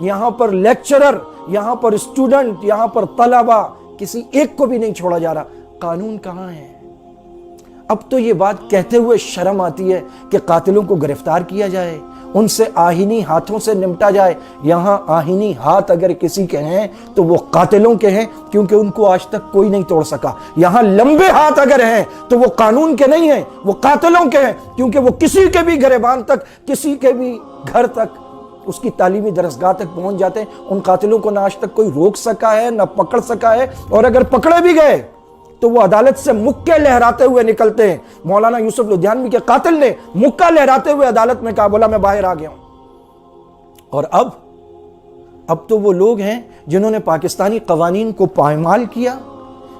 یہاں پر لیکچرر، یہاں پر اسٹوڈنٹ، یہاں پر طلبہ، کسی ایک کو بھی نہیں چھوڑا جا رہا۔ قانون کہاں ہے؟ اب تو یہ بات کہتے ہوئے شرم آتی ہے کہ قاتلوں کو گرفتار کیا جائے، ان سے آہینی ہاتھوں سے نمٹا جائے۔ یہاں آہینی ہاتھ اگر کسی کے ہیں تو وہ قاتلوں کے ہیں، کیونکہ ان کو آج تک کوئی نہیں توڑ سکا۔ یہاں لمبے ہاتھ اگر ہیں تو وہ قانون کے نہیں ہیں، وہ قاتلوں کے ہیں، کیونکہ وہ کسی کے بھی گریبان تک، کسی کے بھی گھر تک، اس کی تعلیمی درسگاہ تک پہنچ جاتے ہیں۔ ان قاتلوں کو نہ آج تک کوئی روک سکا ہے، نہ پکڑ سکا ہے، اور اگر پکڑے بھی گئے تو وہ عدالت سے مکے لہراتے ہوئے نکلتے ہیں۔ مولانا یوسف لدھیانوی کے قاتل نے مکہ لہراتے ہوئے عدالت میں کہا، بولا میں باہر آ گیا ہوں۔ اور اب تو وہ لوگ ہیں جنہوں نے پاکستانی قوانین کو پائمال کیا،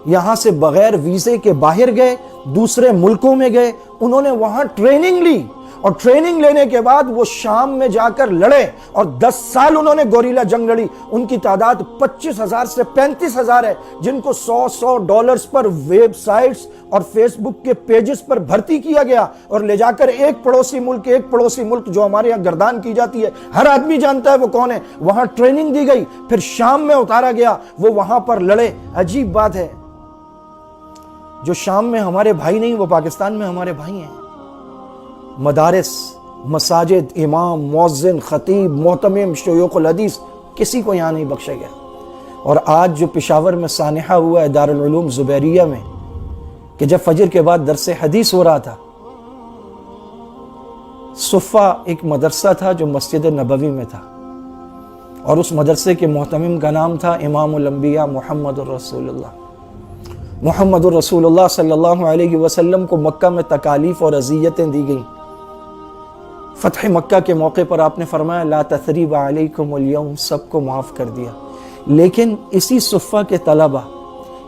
یہاں سے بغیر ویزے کے باہر گئے، دوسرے ملکوں میں گئے، انہوں نے وہاں ٹریننگ لی، اور ٹریننگ لینے کے بعد وہ شام میں جا کر لڑے، اور 10 سال انہوں نے گوریلا جنگ لڑی۔ ان کی تعداد 25,000 سے 35,000 ہے، جن کو $100 پر ویب سائٹس اور فیس بک کے پیجز پر بھرتی کیا گیا، اور لے جا کر ایک پڑوسی ملک جو ہمارے یہاں گردان کی جاتی ہے، ہر آدمی جانتا ہے وہ کون ہے، وہاں ٹریننگ دی گئی، پھر شام میں اتارا گیا، وہ وہاں پر لڑے۔ عجیب بات ہے، جو شام میں ہمارے بھائی نہیں، وہ پاکستان میں ہمارے بھائی ہیں۔ مدارس، مساجد، امام، مؤذن، خطیب، محتمم، شیوخ الحدیث، کسی کو یہاں نہیں بخشا گیا۔ اور آج جو پشاور میں سانحہ ہوا ہے دارالعلوم زبیریہ میں، کہ جب فجر کے بعد درس حدیث ہو رہا تھا، صفہ ایک مدرسہ تھا جو مسجد نبوی میں تھا، اور اس مدرسے کے محتمم کا نام تھا امام الانبیاء محمد الرسول اللہ۔ محمد الرسول اللہ صلی اللہ علیہ وسلم کو مکہ میں تکالیف اور اذیتیں دی گئیں۔ فتح مکہ کے موقع پر آپ نے فرمایا لا تثریب علیکم اليوم، سب کو معاف کر دیا۔ لیکن اسی صفہ کے طلبہ،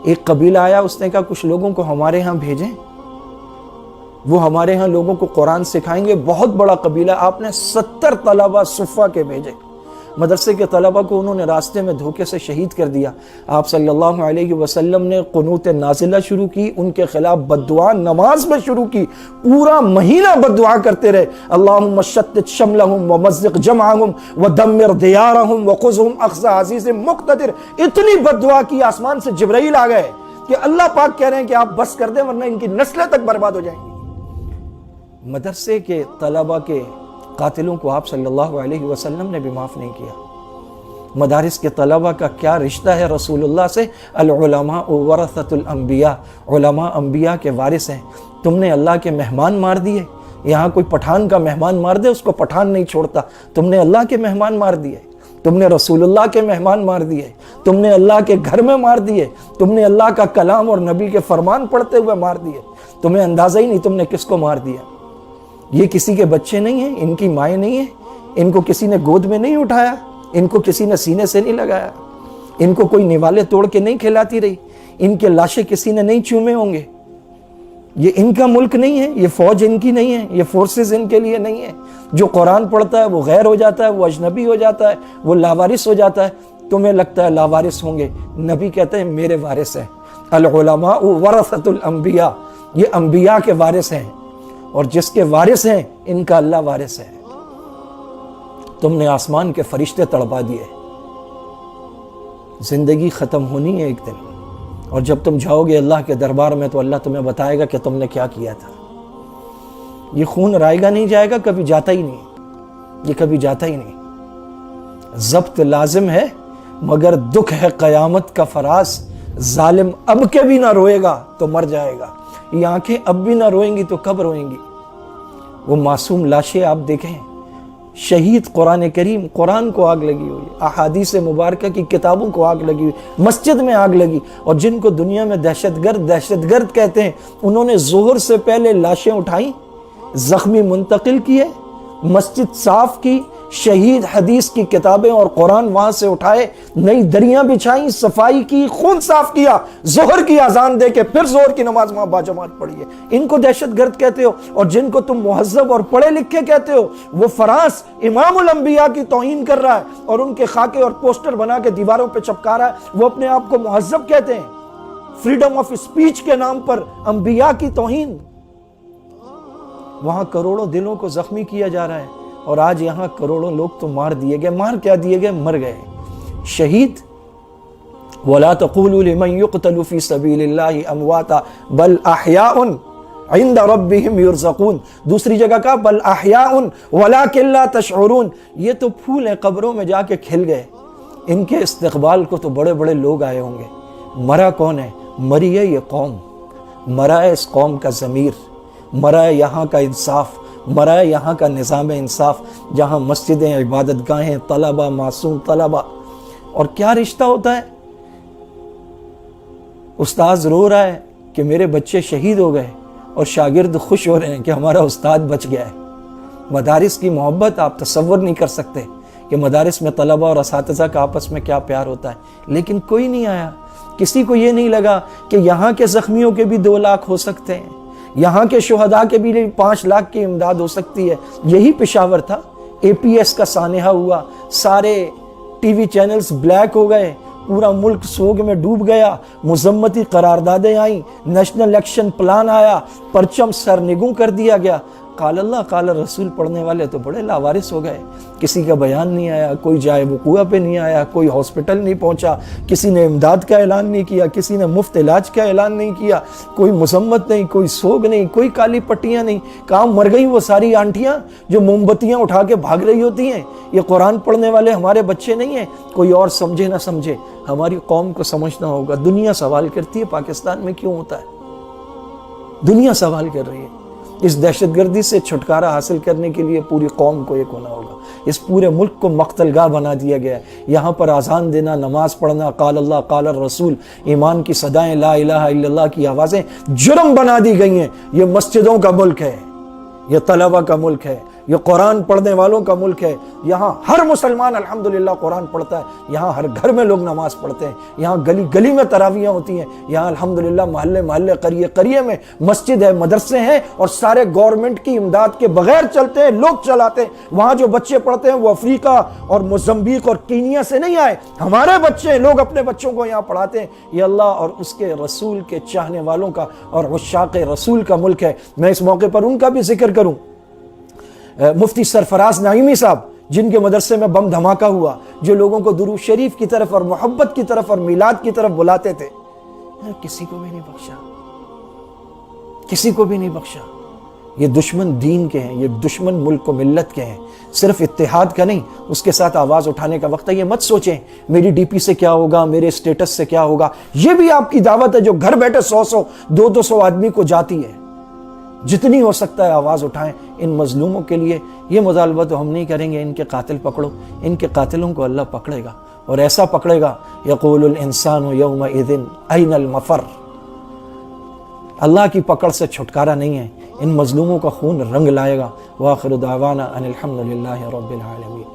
ایک قبیلہ آیا، اس نے کہا کچھ لوگوں کو ہمارے ہاں بھیجیں، وہ ہمارے ہاں لوگوں کو قرآن سکھائیں گے۔ بہت بڑا قبیلہ، آپ نے 70 طلبہ صفہ کے بھیجے۔ مدرسے کے طلبہ کو انہوں نے راستے میں دھوکے سے شہید کر دیا۔ آپ صلی اللہ علیہ وسلم نے قنوت نازلہ شروع کی، ان کے خلاف بددعا نماز میں شروع کی، پورا مہینہ بددعا کرتے رہے۔ اللہم شتت شملہم ومزق جمعہم ودمر دیارہم وخذہم اخذ عزیز مقتدر۔ اتنی بددعا کی، آسمان سے جبرائیل آ گئے کہ اللہ پاک کہہ رہے ہیں کہ آپ بس کر دیں ورنہ ان کی نسلیں تک برباد ہو جائیں گی۔ مدرسے کے طلبہ کے قاتلوں کو آپ صلی اللہ علیہ وسلم نے بھی معاف نہیں کیا۔ مدارس کے طلبہ کا کیا رشتہ ہے رسول اللہ سے؟ العلماء ورثۃ الانبیاء، علماء انبیاء کے وارث ہیں۔ تم نے اللہ کے مہمان مار دیے۔ یہاں کوئی پٹھان کا مہمان مار دے، اس کو پٹھان نہیں چھوڑتا۔ تم نے اللہ کے مہمان مار دیے، تم نے رسول اللہ کے مہمان مار دیے، تم نے اللہ کے گھر میں مار دیے، تم نے اللہ کا کلام اور نبی کے فرمان پڑھتے ہوئے مار دیے۔ تمہیں اندازہ ہی نہیں تم نے کس کو مار دیا۔ یہ کسی کے بچے نہیں ہیں، ان کی مائیں نہیں ہیں، ان کو کسی نے گود میں نہیں اٹھایا، ان کو کسی نے سینے سے نہیں لگایا، ان کو کوئی نوالے توڑ کے نہیں کھلاتی رہی، ان کے لاشیں کسی نے نہیں چومے ہوں گے۔ یہ ان کا ملک نہیں ہے، یہ فوج ان کی نہیں ہے، یہ فورسز ان کے لیے نہیں ہے۔ جو قرآن پڑھتا ہے وہ غیر ہو جاتا ہے، وہ اجنبی ہو جاتا ہے، وہ لاوارث ہو جاتا ہے۔ تمہیں لگتا ہے لاوارث ہوں گے، نبی کہتے ہیں میرے وارث ہیں۔ العلماء ورثۃ الانبیاء، یہ انبیاء کے وارث ہیں، اور جس کے وارث ہیں ان کا اللہ وارث ہے۔ تم نے آسمان کے فرشتے تڑپا دیے۔ زندگی ختم ہونی ہے ایک دن، اور جب تم جاؤ گے اللہ کے دربار میں تو اللہ تمہیں بتائے گا کہ تم نے کیا کیا تھا۔ یہ خون رائے گا نہیں جائے گا، کبھی جاتا ہی نہیں، یہ کبھی جاتا ہی نہیں۔ ضبط لازم ہے مگر دکھ ہے قیامت کا فراز۔ ظالم اب کے بھی نہ روئے گا تو مر جائے گا، یہ آنکھیں اب بھی نہ روئیں گی تو کب روئیں گی۔ وہ معصوم لاشیں آپ دیکھیں، شہید قرآن کریم، قرآن کو آگ لگی ہوئی، احادیث مبارکہ کی کتابوں کو آگ لگی ہوئی، مسجد میں آگ لگی، اور جن کو دنیا میں دہشت گرد کہتے ہیں، انہوں نے ظہر سے پہلے لاشیں اٹھائیں، زخمی منتقل کیے، مسجد صاف کی، شہید حدیث کی کتابیں اور قرآن وہاں سے اٹھائے، نئی دریاں بچھائیں، صفائی کی، خون صاف کیا، ظہر کی اذان دے کے پھر ظہر کی نماز وہاں باجماعت پڑھی ہے۔ ان کو دہشت گرد کہتے ہو، اور جن کو تم مہذب اور پڑھے لکھے کہتے ہو، وہ فراس امام الانبیاء کی توہین کر رہا ہے اور ان کے خاکے اور پوسٹر بنا کے دیواروں پہ چپکا رہا ہے۔ وہ اپنے آپ کو مہذب کہتے ہیں، فریڈم آف اسپیچ کے نام پر انبیاء کی توہین۔ وہاں کروڑوں دلوں کو زخمی کیا جا رہا ہے، اور آج یہاں کروڑوں لوگ تو مار دیے گئے. مار کیا دیے گئے؟ مر گئے. شہید وَلَا تَقُولُوا لِمَنْ يُقْتَلُ فِي سَبِيلِ اللَّهِ أَمْوَاتًا بَلْ أَحْيَاءٌ عِنْدَ رَبِّهِمْ يُرْزَقُونَ. دوسری جگہ کا بَلْ أَحْيَاءٌ وَلَكِنْ لَا تَشْعُرُونَ. یہ تو پھول ہیں, قبروں میں جا کے کھل گئے. ان کے استقبال کو تو بڑے بڑے لوگ آئے ہوں گے. مرا کون ہے؟ مری ہے یہ قوم. مرا ہے اس قوم کا ضمیر, مرا ہے یہاں کا انصاف, مرا ہے یہاں کا نظام انصاف, جہاں مسجدیں, عبادت گاہیں, طلبہ, معصوم طلبہ. اور کیا رشتہ ہوتا ہے؟ استاذ رو رہا ہے کہ میرے بچے شہید ہو گئے, اور شاگرد خوش ہو رہے ہیں کہ ہمارا استاد بچ گیا ہے. مدارس کی محبت آپ تصور نہیں کر سکتے کہ مدارس میں طلبہ اور اساتذہ کا آپس میں کیا پیار ہوتا ہے. لیکن کوئی نہیں آیا. کسی کو یہ نہیں لگا کہ یہاں کے زخمیوں کے بھی 2 لاکھ ہو سکتے ہیں, یہاں کے شہداء کے بھی 5 لاکھ کی امداد ہو سکتی ہے. یہی پشاور تھا. APS کا سانحہ ہوا, سارے ٹی وی چینلز بلیک ہو گئے, پورا ملک سوگ میں ڈوب گیا, مذمتی قراردادیں آئیں, نیشنل ایکشن پلان آیا, پرچم سرنگوں کر دیا گیا. قال اللہ قال رسول پڑھنے والے تو بڑے لاوارث ہو گئے. کسی کا بیان نہیں آیا, کوئی جائے وقوع پہ نہیں آیا, کوئی ہاسپٹل نہیں پہنچا, کسی نے امداد کا اعلان نہیں کیا, کسی نے مفت علاج کا اعلان نہیں کیا, کوئی مذمت نہیں, کوئی سوگ نہیں, کوئی کالی پٹیاں نہیں. کہاں مر گئی وہ ساری آنٹیاں جو موم بتیاں اٹھا کے بھاگ رہی ہوتی ہیں؟ یہ قرآن پڑھنے والے ہمارے بچے نہیں ہیں. کوئی اور سمجھے نہ سمجھے, ہماری قوم کو سمجھنا ہوگا. دنیا سوال کرتی ہے پاکستان میں کیوں ہوتا ہے؟ دنیا سوال کر رہی ہے. اس دہشت گردی سے چھٹکارا حاصل کرنے کے لیے پوری قوم کو ایک ہونا ہوگا. اس پورے ملک کو مقتل گاہ بنا دیا گیا ہے. یہاں پر اذان دینا, نماز پڑھنا, قال اللہ قال الرسول, ایمان کی صدائیں, لا الہ الا اللہ کی آوازیں جرم بنا دی گئی ہیں. یہ مسجدوں کا ملک ہے, یہ طلبہ کا ملک ہے, یہ قرآن پڑھنے والوں کا ملک ہے. یہاں ہر مسلمان الحمدللہ قرآن پڑھتا ہے. یہاں ہر گھر میں لوگ نماز پڑھتے ہیں. یہاں گلی گلی میں تراویحیں ہوتی ہیں. یہاں الحمدللہ محلے محلے, قریے قریے میں مسجد ہے, مدرسے ہیں, اور سارے گورنمنٹ کی امداد کے بغیر چلتے ہیں, لوگ چلاتے ہیں. وہاں جو بچے پڑھتے ہیں وہ افریقہ اور موزمبیق اور کینیا سے نہیں آئے, ہمارے بچے, لوگ اپنے بچوں کو یہاں پڑھاتے ہیں. یہ اللہ اور اس کے رسول کے چاہنے والوں کا اور عشاق رسول کا ملک ہے. میں اس موقع پر ان کا بھی ذکر کروں. مفتی سرفراز نعیمی صاحب, جن کے مدرسے میں بم دھماکہ ہوا, جو لوگوں کو درود شریف کی طرف اور محبت کی طرف اور میلاد کی طرف بلاتے تھے, کسی کو بھی نہیں بخشا, کسی کو بھی نہیں بخشا. یہ دشمن دین کے ہیں, یہ دشمن ملک و ملت کے ہیں. صرف اتحاد کا نہیں, اس کے ساتھ آواز اٹھانے کا وقت ہے. یہ مت سوچیں میری ڈی پی سے کیا ہوگا, میرے اسٹیٹس سے کیا ہوگا. یہ بھی آپ کی دعوت ہے جو گھر بیٹھے 100 200 آدمی کو جاتی ہے. جتنی ہو سکتا ہے آواز اٹھائیں ان مظلوموں کے لیے. یہ مطالبہ تو ہم نہیں کریں گے ان کے قاتل پکڑو, ان کے قاتلوں کو اللہ پکڑے گا, اور ایسا پکڑے گا یقول الانسان یومئذ این المفر. اللہ کی پکڑ سے چھٹکارا نہیں ہے. ان مظلوموں کا خون رنگ لائے گا. وآخر دعوانا ان الحمد للہ رب العالمین.